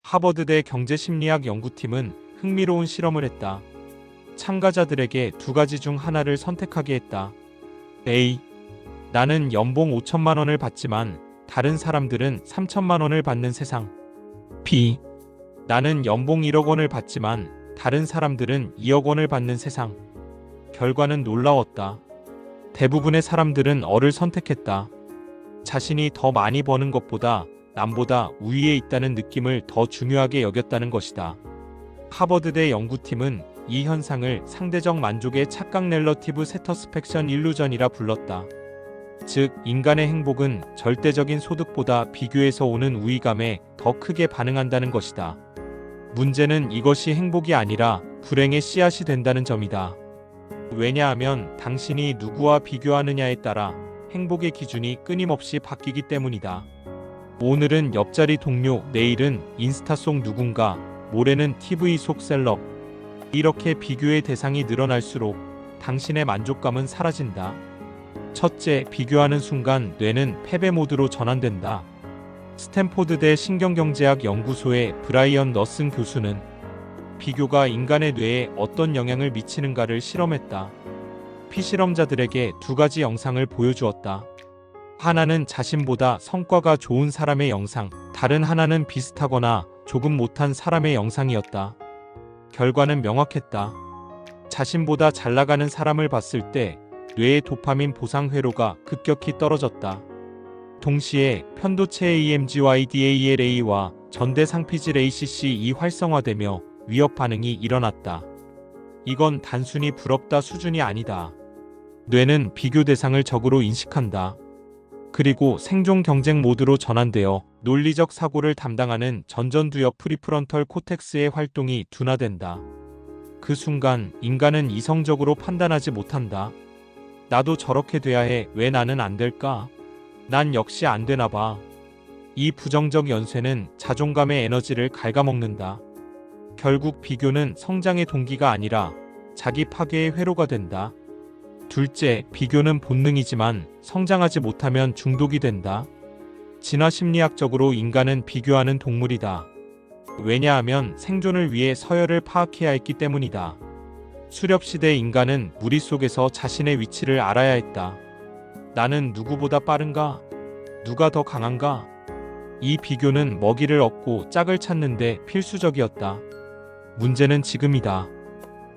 하버드대 경제심리학 연구팀은 흥미로운 실험을 했다. 참가자들에게 두 가지 중 하나를 선택하게 했다. A. 나는 연봉 5천만 원을 받지만 다른 사람들은 3천만 원을 받는 세상. B. 나는 연봉 1억 원을 받지만 다른 사람들은 2억 원을 받는 세상. 결과는 놀라웠다. 대부분의 사람들은 어를 선택했다. 자신이 더 많이 버는 것보다 남보다 우위에 있다는 느낌을 더 중요하게 여겼다는 것이다. 하버드대 연구팀은 이 현상을 상대적 만족의 착각 렐러티브 세터스펙션 일루전이라 불렀다. 즉, 인간의 행복은 절대적인 소득보다 비교해서 오는 우위감에 더 크게 반응한다는 것이다. 문제는 이것이 행복이 아니라 불행의 씨앗이 된다는 점이다. 왜냐하면 당신이 누구와 비교하느냐에 따라 행복의 기준이 끊임없이 바뀌기 때문이다. 오늘은 옆자리 동료, 내일은 인스타 속 누군가, 모레는 TV 속 셀럽. 이렇게 비교의 대상이 늘어날수록 당신의 만족감은 사라진다. 첫째, 비교하는 순간 뇌는 패배 모드로 전환된다. 스탠포드대 신경경제학 연구소의 브라이언 너슨 교수는 비교가 인간의 뇌에 어떤 영향을 미치는가를 실험했다. 피실험자들에게 두 가지 영상을 보여주었다. 하나는 자신보다 성과가 좋은 사람의 영상, 다른 하나는 비슷하거나 조금 못한 사람의 영상이었다. 결과는 명확했다. 자신보다 잘 나가는 사람을 봤을 때 뇌의 도파민 보상 회로가 급격히 떨어졌다. 동시에 편도체의 EMGYDALA와 전대상피질 ACC2 활성화되며 위협 반응이 일어났다. 이건 단순히 부럽다 수준이 아니다. 뇌는 비교 대상을 적으로 인식한다. 그리고 생존 경쟁 모드로 전환되어 논리적 사고를 담당하는 전전두엽 프리프런털 코텍스의 활동이 둔화된다. 그 순간 인간은 이성적으로 판단하지 못한다. 나도 저렇게 돼야 해. 왜 나는 안 될까? 난 역시 안 되나 봐. 이 부정적 연쇄는 자존감의 에너지를 갉아먹는다. 결국 비교는 성장의 동기가 아니라 자기 파괴의 회로가 된다. 둘째, 비교는 본능이지만 성장하지 못하면 중독이 된다. 진화 심리학적으로 인간은 비교하는 동물이다. 왜냐하면 생존을 위해 서열을 파악해야 했기 때문이다. 수렵시대 인간은 무리 속에서 자신의 위치를 알아야 했다. 나는 누구보다 빠른가? 누가 더 강한가? 이 비교는 먹이를 얻고 짝을 찾는데 필수적이었다. 문제는 지금이다.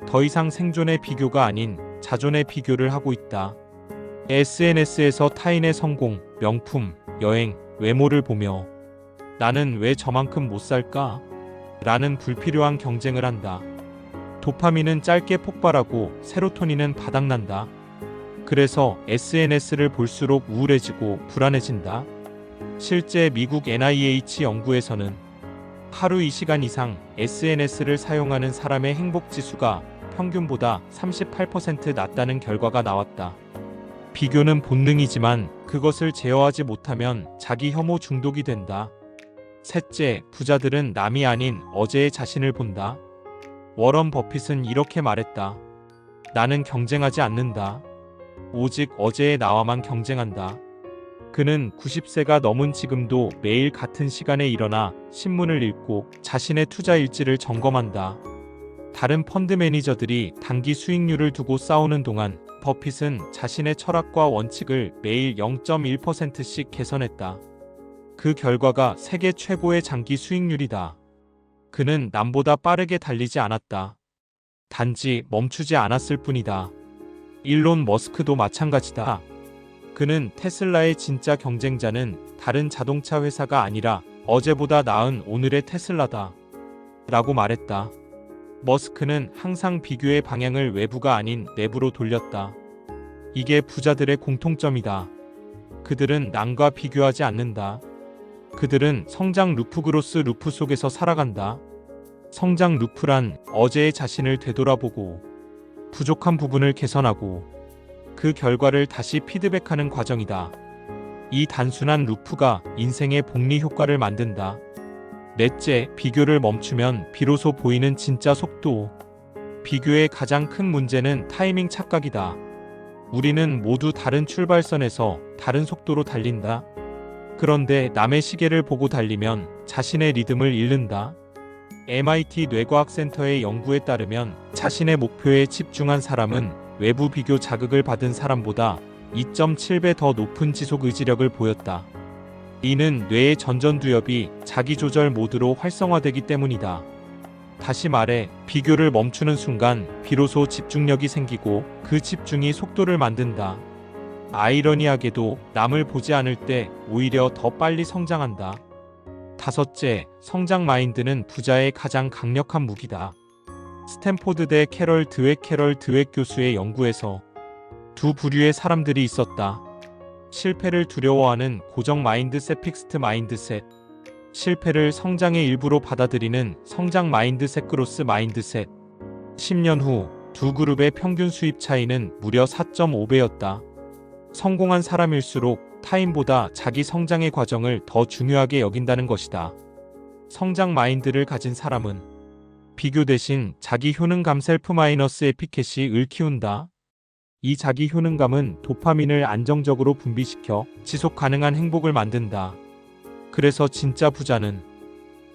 더 이상 생존의 비교가 아닌 자존의 비교를 하고 있다. SNS에서 타인의 성공, 명품, 여행, 외모를 보며 나는 왜 저만큼 못 살까? 라는 불필요한 경쟁을 한다. 도파민은 짧게 폭발하고 세로토닌은 바닥난다. 그래서 SNS를 볼수록 우울해지고 불안해진다. 실제 미국 NIH 연구에서는 하루 2시간 이상 SNS를 사용하는 사람의 행복지수가 평균보다 38% 낮다는 결과가 나왔다. 비교는 본능이지만 그것을 제어하지 못하면 자기 혐오 중독이 된다. 셋째, 부자들은 남이 아닌 어제의 자신을 본다. 워런 버핏은 이렇게 말했다. 나는 경쟁하지 않는다. 오직 어제의 나와만 경쟁한다. 그는 90세가 넘은 지금도 매일 같은 시간에 일어나 신문을 읽고 자신의 투자 일지를 점검한다. 다른 펀드 매니저들이 단기 수익률을 두고 싸우는 동안 버핏은 자신의 철학과 원칙을 매일 0.1%씩 개선했다. 그 결과가 세계 최고의 장기 수익률이다. 그는 남보다 빠르게 달리지 않았다. 단지 멈추지 않았을 뿐이다. 일론 머스크도 마찬가지다. 그는 테슬라의 진짜 경쟁자는 다른 자동차 회사가 아니라 어제보다 나은 오늘의 테슬라다. 라고 말했다. 머스크는 항상 비교의 방향을 외부가 아닌 내부로 돌렸다. 이게 부자들의 공통점이다. 그들은 남과 비교하지 않는다. 그들은 성장 루프 그로스 루프 속에서 살아간다. 성장 루프란 어제의 자신을 되돌아보고 부족한 부분을 개선하고 그 결과를 다시 피드백하는 과정이다. 이 단순한 루프가 인생의 복리 효과를 만든다. 넷째, 비교를 멈추면 비로소 보이는 진짜 속도. 비교의 가장 큰 문제는 타이밍 착각이다. 우리는 모두 다른 출발선에서 다른 속도로 달린다. 그런데 남의 시계를 보고 달리면 자신의 리듬을 잃는다. MIT 뇌과학센터의 연구에 따르면 자신의 목표에 집중한 사람은 외부 비교 자극을 받은 사람보다 2.7배 더 높은 지속 의지력을 보였다. 이는 뇌의 전전두엽이 자기조절 모드로 활성화되기 때문이다. 다시 말해, 비교를 멈추는 순간 비로소 집중력이 생기고 그 집중이 속도를 만든다. 아이러니하게도 남을 보지 않을 때 오히려 더 빨리 성장한다. 다섯째, 성장 마인드는 부자의 가장 강력한 무기다. 스탠포드대 캐럴 드웩 교수의 연구에서 두 부류의 사람들이 있었다. 실패를 두려워하는 고정 마인드셋 픽스트 마인드셋, 실패를 성장의 일부로 받아들이는 성장 마인드셋 그로스 마인드셋. 10년 후 두 그룹의 평균 수입 차이는 무려 4.5배였다. 성공한 사람일수록 타인보다 자기 성장의 과정을 더 중요하게 여긴다는 것이다. 성장 마인드를 가진 사람은 비교 대신 자기 효능감 셀프 마이너스 에피켓을 키운다. 이 자기 효능감은 도파민을 안정적으로 분비시켜 지속 가능한 행복을 만든다. 그래서 진짜 부자는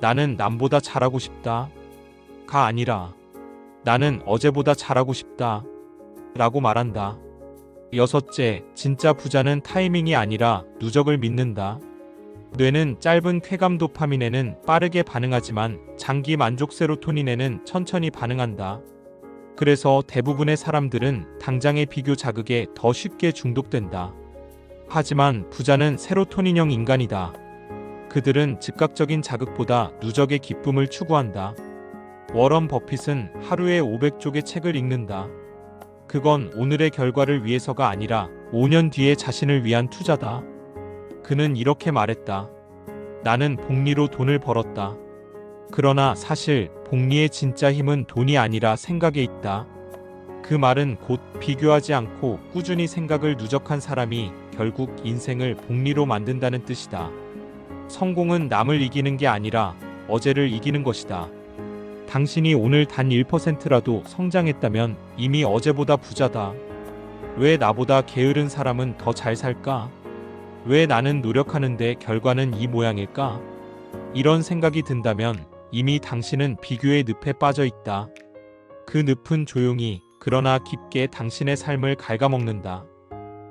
나는 남보다 잘하고 싶다 가 아니라 나는 어제보다 잘하고 싶다 라고 말한다. 여섯째, 진짜 부자는 타이밍이 아니라 누적을 믿는다. 뇌는 짧은 쾌감 도파민에는 빠르게 반응하지만 장기 만족 세로토닌에는 천천히 반응한다. 그래서 대부분의 사람들은 당장의 비교 자극에 더 쉽게 중독된다. 하지만 부자는 세로토닌형 인간이다. 그들은 즉각적인 자극보다 누적의 기쁨을 추구한다. 워런 버핏은 하루에 500쪽의 책을 읽는다. 그건 오늘의 결과를 위해서가 아니라 5년 뒤의 자신을 위한 투자다. 그는 이렇게 말했다. 나는 복리로 돈을 벌었다. 그러나 사실 복리의 진짜 힘은 돈이 아니라 생각에 있다. 그 말은 곧 비교하지 않고 꾸준히 생각을 누적한 사람이 결국 인생을 복리로 만든다는 뜻이다. 성공은 남을 이기는 게 아니라 어제를 이기는 것이다. 당신이 오늘 단 1%라도 성장했다면 이미 어제보다 부자다. 왜 나보다 게으른 사람은 더 잘 살까? 왜 나는 노력하는데 결과는 이 모양일까? 이런 생각이 든다면 이미 당신은 비교의 늪에 빠져 있다. 그 늪은 조용히 그러나 깊게 당신의 삶을 갉아먹는다.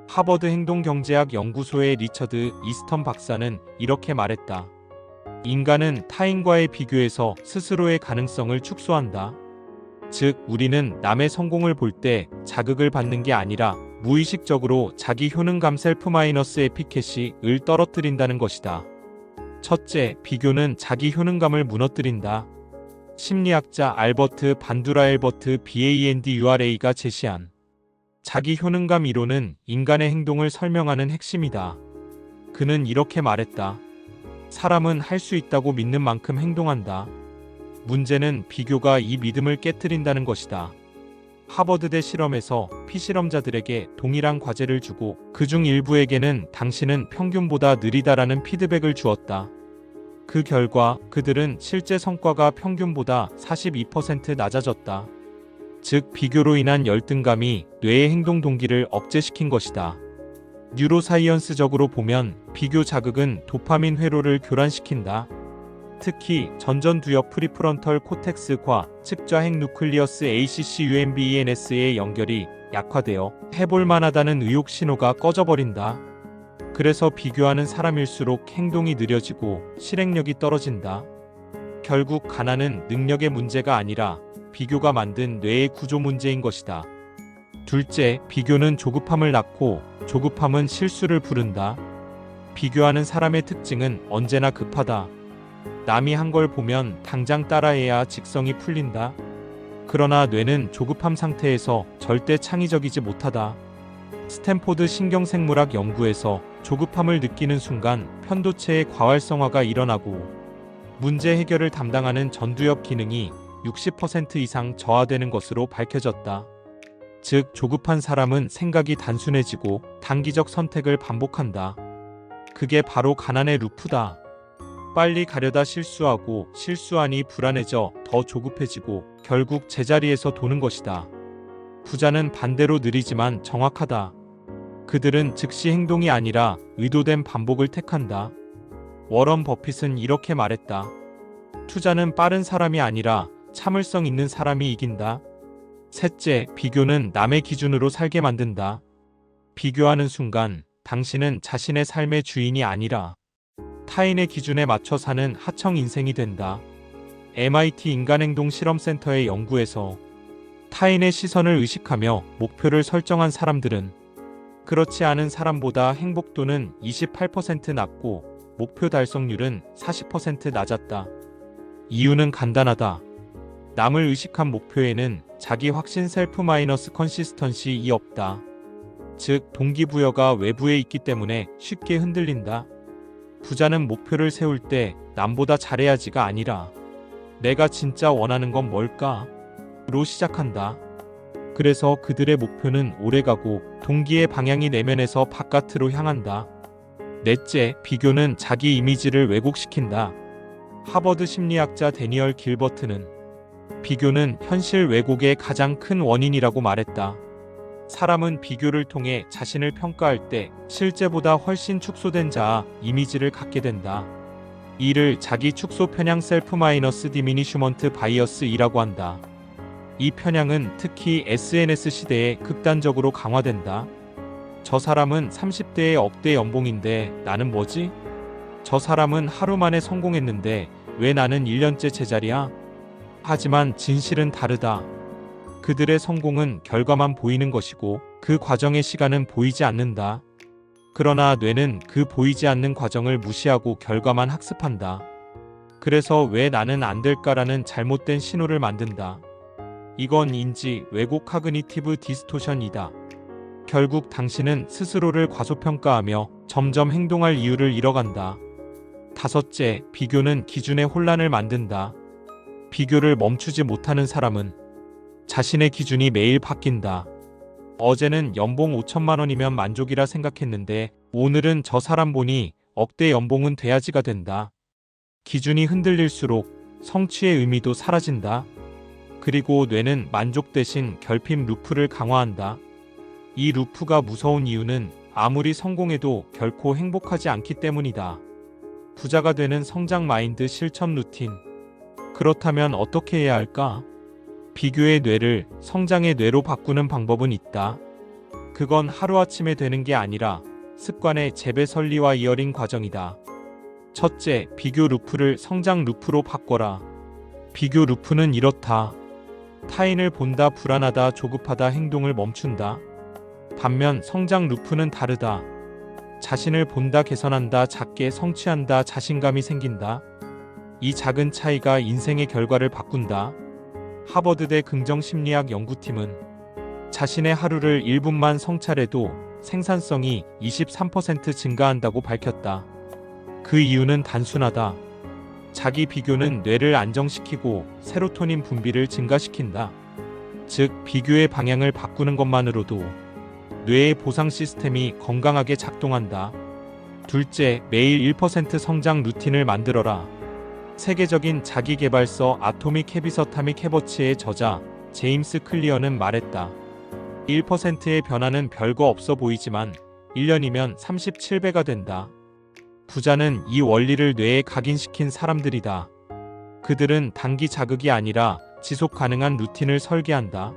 하버드 행동경제학 연구소의 리처드 이스턴 박사는 이렇게 말했다. 인간은 타인과의 비교에서 스스로의 가능성을 축소한다. 즉, 우리는 남의 성공을 볼 때 자극을 받는 게 아니라 무의식적으로 자기 효능감 셀프 마이너스 에피켓을 떨어뜨린다는 것이다. 첫째, 비교는 자기 효능감을 무너뜨린다. 심리학자 알버트 반두라 엘버트 BANDURA가 제시한 자기 효능감 이론은 인간의 행동을 설명하는 핵심이다. 그는 이렇게 말했다. 사람은 할 수 있다고 믿는 만큼 행동한다. 문제는 비교가 이 믿음을 깨트린다는 것이다. 하버드대 실험에서 피실험자들에게 동일한 과제를 주고 그중 일부에게는 당신은 평균보다 느리다라는 피드백을 주었다. 그 결과 그들은 실제 성과가 평균보다 42% 낮아졌다. 즉, 비교로 인한 열등감이 뇌의 행동 동기를 억제시킨 것이다. 뉴로사이언스적으로 보면 비교 자극은 도파민 회로를 교란시킨다. 특히 전전두엽 프리프론털 코텍스과 측좌핵 누클리어스 ACC-UMBENS의 연결이 약화되어 해볼 만하다는 의욕 신호가 꺼져버린다. 그래서 비교하는 사람일수록 행동이 느려지고 실행력이 떨어진다. 결국 가난은 능력의 문제가 아니라 비교가 만든 뇌의 구조 문제인 것이다. 둘째, 비교는 조급함을 낳고 조급함은 실수를 부른다. 비교하는 사람의 특징은 언제나 급하다. 남이 한 걸 보면 당장 따라해야 직성이 풀린다. 그러나 뇌는 조급함 상태에서 절대 창의적이지 못하다. 스탠포드 신경생물학 연구에서 조급함을 느끼는 순간 편도체의 과활성화가 일어나고 문제 해결을 담당하는 전두엽 기능이 60% 이상 저하되는 것으로 밝혀졌다. 즉, 조급한 사람은 생각이 단순해지고 단기적 선택을 반복한다. 그게 바로 가난의 루프다. 빨리 가려다 실수하고 실수하니 불안해져 더 조급해지고 결국 제자리에서 도는 것이다. 부자는 반대로 느리지만 정확하다. 그들은 즉시 행동이 아니라 의도된 반복을 택한다. 워런 버핏은 이렇게 말했다. 투자는 빠른 사람이 아니라 참을성 있는 사람이 이긴다. 셋째, 비교는 남의 기준으로 살게 만든다. 비교하는 순간 당신은 자신의 삶의 주인이 아니라 타인의 기준에 맞춰 사는 하청 인생이 된다. MIT 인간행동 실험센터의 연구에서 타인의 시선을 의식하며 목표를 설정한 사람들은 그렇지 않은 사람보다 행복도는 28% 낮고 목표 달성률은 40% 낮았다. 이유는 간단하다. 남을 의식한 목표에는 자기 확신 셀프 마이너스 컨시스턴시이 없다. 즉, 동기부여가 외부에 있기 때문에 쉽게 흔들린다. 부자는 목표를 세울 때 남보다 잘해야지가 아니라 내가 진짜 원하는 건 뭘까? 로 시작한다. 그래서 그들의 목표는 오래가고 동기의 방향이 내면에서 바깥으로 향한다. 넷째, 비교는 자기 이미지를 왜곡시킨다. 하버드 심리학자 데니얼 길버트는 비교는 현실 왜곡의 가장 큰 원인이라고 말했다. 사람은 비교를 통해 자신을 평가할 때 실제보다 훨씬 축소된 자아, 이미지를 갖게 된다. 이를 자기 축소 편향 셀프 마이너스 디미니슈먼트 바이어스이라고 한다. 이 편향은 특히 SNS 시대에 극단적으로 강화된다. 저 사람은 30대에 억대 연봉인데 나는 뭐지? 저 사람은 하루 만에 성공했는데 왜 나는 1년째 제자리야? 하지만 진실은 다르다. 그들의 성공은 결과만 보이는 것이고 그 과정의 시간은 보이지 않는다. 그러나 뇌는 그 보이지 않는 과정을 무시하고 결과만 학습한다. 그래서 왜 나는 안 될까라는 잘못된 신호를 만든다. 이건 인지 왜곡 카그니티브 디스토션이다. 결국 당신은 스스로를 과소평가하며 점점 행동할 이유를 잃어간다. 다섯째, 비교는 기준의 혼란을 만든다. 비교를 멈추지 못하는 사람은 자신의 기준이 매일 바뀐다. 어제는 연봉 5천만 원이면 만족이라 생각했는데 오늘은 저 사람 보니 억대 연봉은 돼야지가 된다. 기준이 흔들릴수록 성취의 의미도 사라진다. 그리고 뇌는 만족 대신 결핍 루프를 강화한다. 이 루프가 무서운 이유는 아무리 성공해도 결코 행복하지 않기 때문이다. 부자가 되는 성장 마인드 실천 루틴. 그렇다면 어떻게 해야 할까? 비교의 뇌를 성장의 뇌로 바꾸는 방법은 있다. 그건 하루아침에 되는 게 아니라 습관의 재배 설리와 이어링 과정이다. 첫째, 비교 루프를 성장 루프로 바꿔라. 비교 루프는 이렇다. 타인을 본다 불안하다 조급하다 행동을 멈춘다. 반면 성장 루프는 다르다. 자신을 본다 개선한다 작게 성취한다 자신감이 생긴다. 이 작은 차이가 인생의 결과를 바꾼다. 하버드대 긍정심리학 연구팀은 자신의 하루를 1분만 성찰해도 생산성이 23% 증가한다고 밝혔다. 그 이유는 단순하다. 자기 비교는 뇌를 안정시키고 세로토닌 분비를 증가시킨다. 즉, 비교의 방향을 바꾸는 것만으로도 뇌의 보상 시스템이 건강하게 작동한다. 둘째, 매일 1% 성장 루틴을 만들어라. 세계적인 자기계발서 아토믹 헤비스 어타믹 해버츠의 저자 제임스 클리어는 말했다. 1%의 변화는 별거 없어 보이지만 1년이면 37배가 된다. 부자는 이 원리를 뇌에 각인시킨 사람들이다. 그들은 단기 자극이 아니라 지속 가능한 루틴을 설계한다.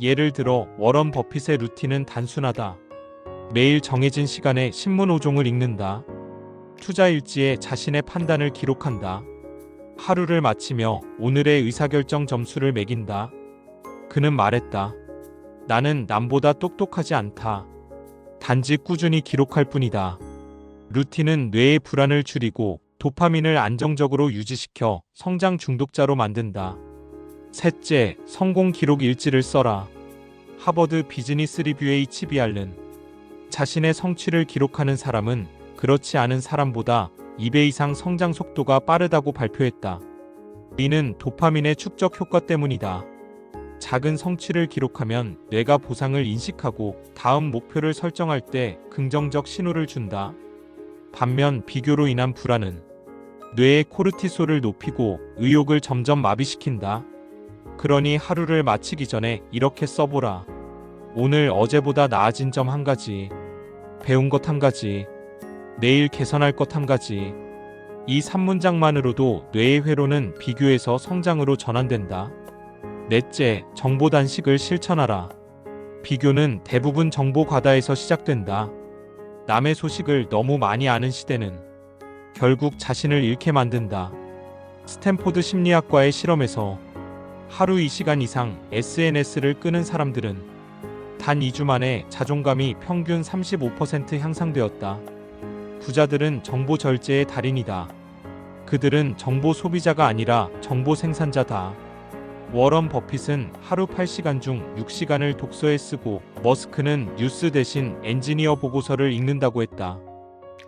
예를 들어 워런 버핏의 루틴은 단순하다. 매일 정해진 시간에 신문 5종을 읽는다. 투자 일지에 자신의 판단을 기록한다. 하루를 마치며 오늘의 의사결정 점수를 매긴다. 그는 말했다. 나는 남보다 똑똑하지 않다. 단지 꾸준히 기록할 뿐이다. 루틴은 뇌의 불안을 줄이고 도파민을 안정적으로 유지시켜 성장 중독자로 만든다. 셋째, 성공 기록 일지를 써라. 하버드 비즈니스 리뷰의 HBR는 자신의 성취를 기록하는 사람은 그렇지 않은 사람보다 2배 이상 성장 속도가 빠르다고 발표했다. 이는 도파민의 축적 효과 때문이다. 작은 성취를 기록하면 뇌가 보상을 인식하고 다음 목표를 설정할 때 긍정적 신호를 준다. 반면 비교로 인한 불안은 뇌의 코르티솔을 높이고 의욕을 점점 마비시킨다. 그러니 하루를 마치기 전에 이렇게 써보라. 오늘 어제보다 나아진 점 한 가지, 배운 것 한 가지, 내일 개선할 것 한 가지. 이 3문장만으로도 뇌의 회로는 비교에서 성장으로 전환된다. 넷째, 정보 단식을 실천하라. 비교는 대부분 정보 과다에서 시작된다. 남의 소식을 너무 많이 아는 시대는 결국 자신을 잃게 만든다. 스탠포드 심리학과의 실험에서 하루 2시간 이상 SNS를 끄는 사람들은 단 2주 만에 자존감이 평균 35% 향상되었다. 부자들은 정보 절제의 달인이다. 그들은 정보 소비자가 아니라 정보 생산자다. 워런 버핏은 하루 8시간 중 6시간을 독서에 쓰고 머스크는 뉴스 대신 엔지니어 보고서를 읽는다고 했다.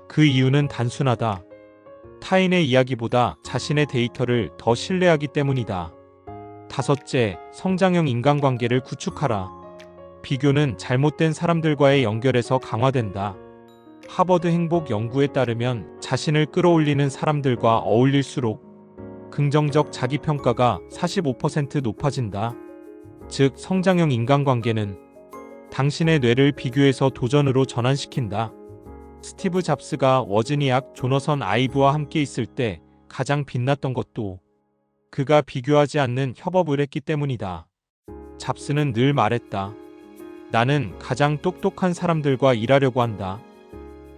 그 이유는 단순하다. 타인의 이야기보다 자신의 데이터를 더 신뢰하기 때문이다. 다섯째, 성장형 인간관계를 구축하라. 비교는 잘못된 사람들과의 연결에서 강화된다. 하버드 행복 연구에 따르면 자신을 끌어올리는 사람들과 어울릴수록 긍정적 자기평가가 45% 높아진다. 즉, 성장형 인간관계는 당신의 뇌를 비교에서 도전으로 전환시킨다. 스티브 잡스가 워지니악 조너선 아이브와 함께 있을 때 가장 빛났던 것도 그가 비교하지 않는 협업을 했기 때문이다. 잡스는 늘 말했다. 나는 가장 똑똑한 사람들과 일하려고 한다.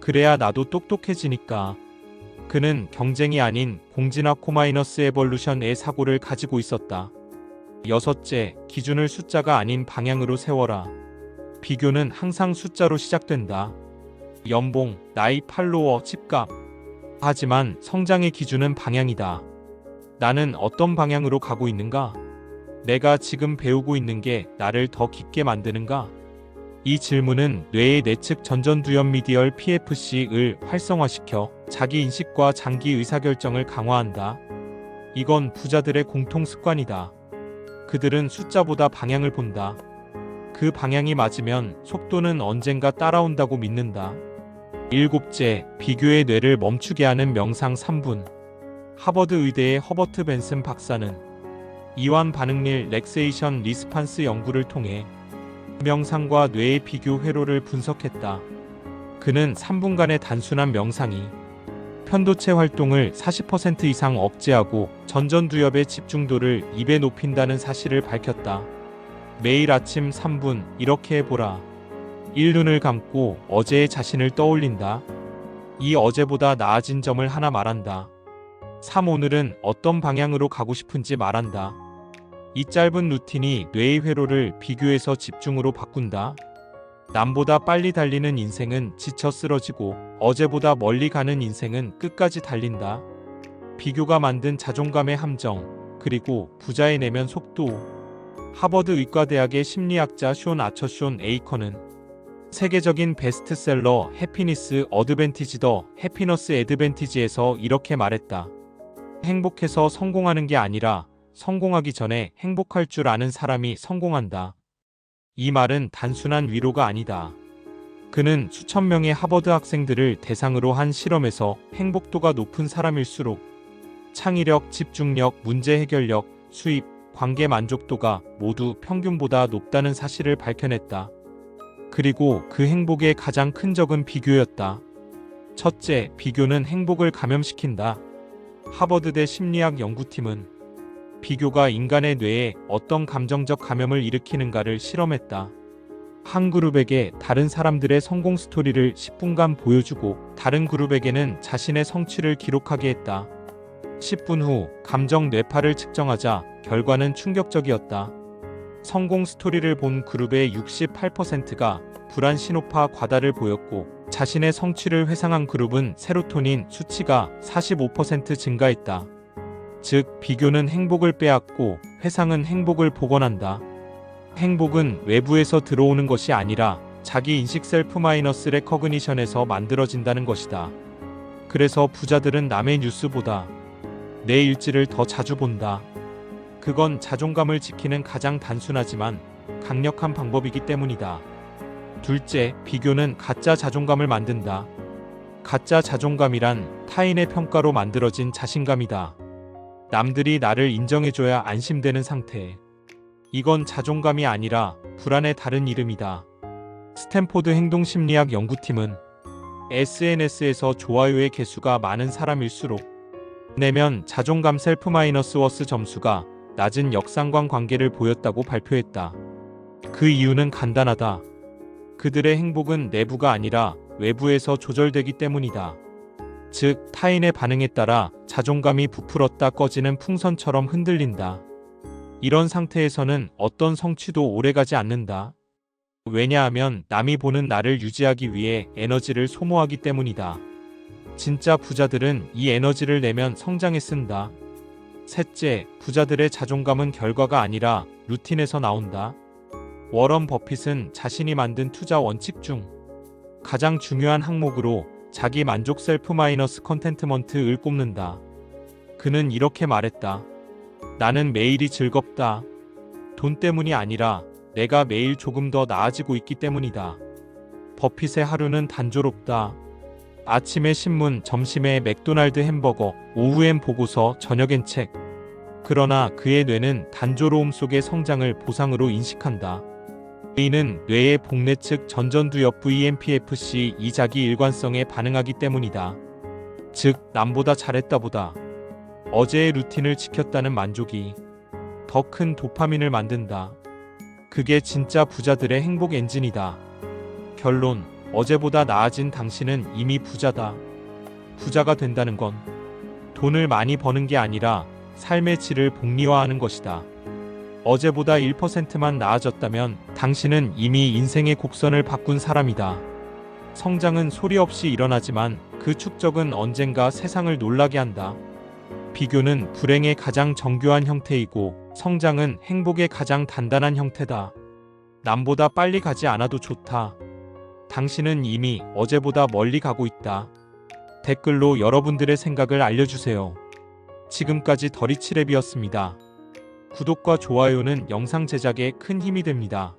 그래야 나도 똑똑해지니까. 그는 경쟁이 아닌 공진화 코마이너스 에볼루션의 사고를 가지고 있었다. 여섯째, 기준을 숫자가 아닌 방향으로 세워라. 비교는 항상 숫자로 시작된다. 연봉, 나이, 팔로워, 집값. 하지만 성장의 기준은 방향이다. 나는 어떤 방향으로 가고 있는가? 내가 지금 배우고 있는 게 나를 더 깊게 만드는가? 이 질문은 뇌의 내측 전전두엽 미디얼 PFC를 활성화시켜 자기 인식과 장기 의사결정을 강화한다. 이건 부자들의 공통 습관이다. 그들은 숫자보다 방향을 본다. 그 방향이 맞으면 속도는 언젠가 따라온다고 믿는다. 일곱째, 비교의 뇌를 멈추게 하는 명상 3분. 하버드 의대의 허버트 벤슨 박사는 이완 반응릴 렉세이션 리스판스 연구를 통해 명상과 뇌의 비교 회로를 분석했다. 그는 3분간의 단순한 명상이 편도체 활동을 40% 이상 억제하고 전전두엽의 집중도를 2배 높인다는 사실을 밝혔다. 매일 아침 3분 이렇게 해보라. 1눈을 감고 어제의 자신을 떠올린다. 2 어제보다 나아진 점을 하나 말한다. 3 오늘은 어떤 방향으로 가고 싶은지 말한다. 이 짧은 루틴이 뇌의 회로를 비교에서 집중으로 바꾼다. 남보다 빨리 달리는 인생은 지쳐 쓰러지고 어제보다 멀리 가는 인생은 끝까지 달린다. 비교가 만든 자존감의 함정, 그리고 부자의 내면 속도. 하버드 의과대학의 심리학자 숀 에이커는 세계적인 베스트셀러 해피니스 어드밴티지 더 해피너스 애드밴티지에서 이렇게 말했다. 행복해서 성공하는 게 아니라 성공하기 전에 행복할 줄 아는 사람이 성공한다. 이 말은 단순한 위로가 아니다. 그는 수천 명의 하버드 학생들을 대상으로 한 실험에서 행복도가 높은 사람일수록 창의력, 집중력, 문제 해결력, 수입, 관계 만족도가 모두 평균보다 높다는 사실을 밝혀냈다. 그리고 그 행복의 가장 큰 적은 비교였다. 첫째, 비교는 행복을 감염시킨다. 하버드대 심리학 연구팀은 비교가 인간의 뇌에 어떤 감정적 감염을 일으키는가를 실험했다. 한 그룹에게 다른 사람들의 성공 스토리를 10분간 보여주고 다른 그룹에게는 자신의 성취를 기록하게 했다. 10분 후 감정 뇌파를 측정하자 결과는 충격적이었다. 성공 스토리를 본 그룹의 68%가 불안 신호파 과다를 보였고 자신의 성취를 회상한 그룹은 세로토닌 수치가 45% 증가했다. 즉, 비교는 행복을 빼앗고 회상은 행복을 복원한다. 행복은 외부에서 들어오는 것이 아니라 자기 인식 셀프 마이너스 레커그니션에서 만들어진다는 것이다. 그래서 부자들은 남의 뉴스보다 내 일지를 더 자주 본다. 그건 자존감을 지키는 가장 단순하지만 강력한 방법이기 때문이다. 둘째, 비교는 가짜 자존감을 만든다. 가짜 자존감이란 타인의 평가로 만들어진 자신감이다. 남들이 나를 인정해줘야 안심되는 상태. 이건 자존감이 아니라 불안의 다른 이름이다. 스탠포드 행동심리학 연구팀은 SNS에서 좋아요의 개수가 많은 사람일수록 내면 자존감 셀프 마이너스 워스 점수가 낮은 역상관 관계를 보였다고 발표했다. 그 이유는 간단하다. 그들의 행복은 내부가 아니라 외부에서 조절되기 때문이다. 즉, 타인의 반응에 따라 자존감이 부풀었다 꺼지는 풍선처럼 흔들린다. 이런 상태에서는 어떤 성취도 오래가지 않는다. 왜냐하면 남이 보는 나를 유지하기 위해 에너지를 소모하기 때문이다. 진짜 부자들은 이 에너지를 내면 성장에 쓴다. 셋째, 부자들의 자존감은 결과가 아니라 루틴에서 나온다. 워런 버핏은 자신이 만든 투자 원칙 중 가장 중요한 항목으로 자기 만족 셀프 마이너스 컨텐트먼트를 꼽는다. 그는 이렇게 말했다. 나는 매일이 즐겁다. 돈 때문이 아니라 내가 매일 조금 더 나아지고 있기 때문이다. 버핏의 하루는 단조롭다. 아침에 신문, 점심에 맥도날드 햄버거, 오후엔 보고서, 저녁엔 책. 그러나 그의 뇌는 단조로움 속의 성장을 보상으로 인식한다. 이는 뇌의 복내 측 전전두엽 VMPFC 이 자기 일관성에 반응하기 때문이다. 즉, 남보다 잘했다보다 어제의 루틴을 지켰다는 만족이 더 큰 도파민을 만든다. 그게 진짜 부자들의 행복 엔진이다. 결론, 어제보다 나아진 당신은 이미 부자다. 부자가 된다는 건 돈을 많이 버는 게 아니라 삶의 질을 복리화하는 것이다. 어제보다 1%만 나아졌다면 당신은 이미 인생의 곡선을 바꾼 사람이다. 성장은 소리 없이 일어나지만 그 축적은 언젠가 세상을 놀라게 한다. 비교는 불행의 가장 정교한 형태이고 성장은 행복의 가장 단단한 형태다. 남보다 빨리 가지 않아도 좋다. 당신은 이미 어제보다 멀리 가고 있다. 댓글로 여러분들의 생각을 알려주세요. 지금까지 더리치랩이었습니다. 구독과 좋아요는 영상 제작에 큰 힘이 됩니다.